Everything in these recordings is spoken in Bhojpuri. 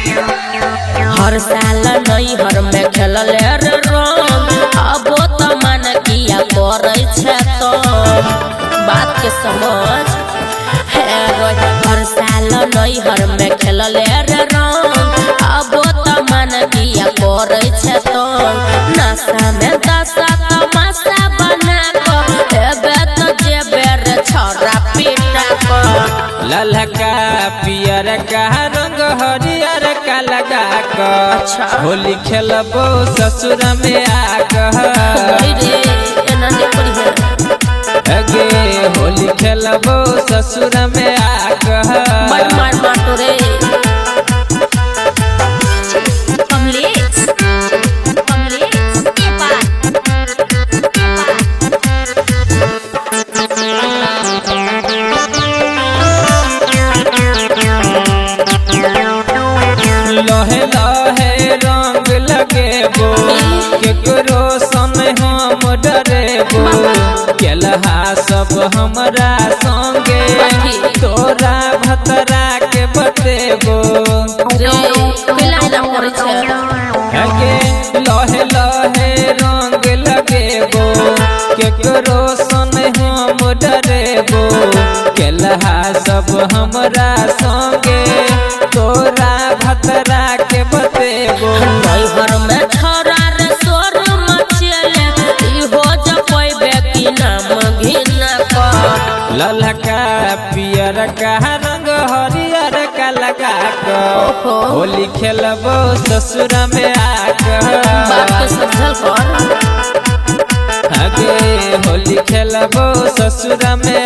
हर साल नई हर में खेलल रे रंग अब तो मन किया करे छे तो बात के समझ है हर साल नई हर में खेलल रे रंग अब तो मन किया करे छे तो नशा में दशा तमाशा बना को एबे तो जेबे रे छोरा पीटा को ललका पियर का रंग हरियर का लगा कर होली खेलबो ससुर में आगे होली खेलबो ससुर में लहे लहे रंग लगेबो केकरो सन हम डरेबो केलहा सब हमरा संगे तोरा भतरा के बतेबो आगे लहे लहे रंग लगेबो केकरो सन हम डरेबो केलहा सब हमरा संगे तोरा भतरा के बतेबो घर में छोरा रे सोर मचले इहो जपैबे कि नाम घिना को ललका पियर का रंग हरियर का लगा कर होली खेलबो ससुर में बात के समझल कर आगे होली खेलबो ससुर में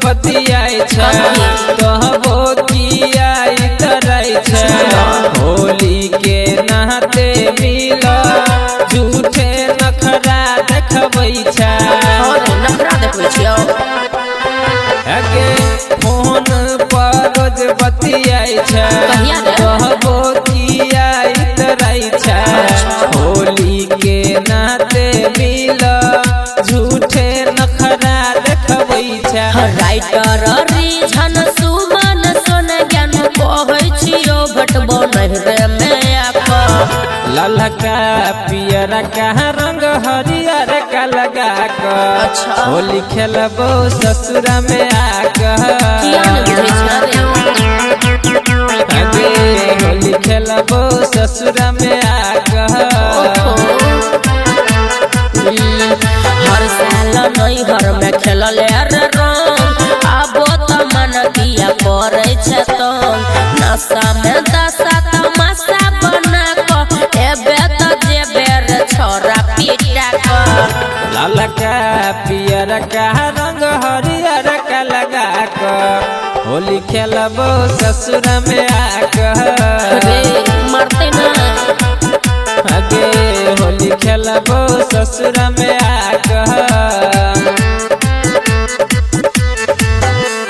बतियाई छे कहबो किया इतराई छे होली के नहाते मिला झूठे नखरा देखबै छे आगे फोन पर रोज बतियाई छे कहबो किया इतराई छे होली के नहाते मिला झूठे नखरा देखबै छे राइटर रिझन सुमन सोन ज्ञान कहै छियो भटबो नहरे में आको ललका पियर का रंग हरियर का लगा कर होली खेलबो ससुर में आगे होली खेलबो ससुर में हर साल नई हर में खेलल रे रंग अब तो मन किया करे छे तो नशा में दशा तमाशा बना को एबे तो जेबे रे छोरा पीटा को ललका पियर का रंग हरियर का लगा कर होली खेलबो ससुर में मरते ना आगे होली खेलबो ससुर में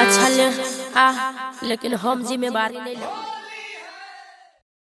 अच्छा ले लेकिन हम जिम्मेवारी नहीं ले।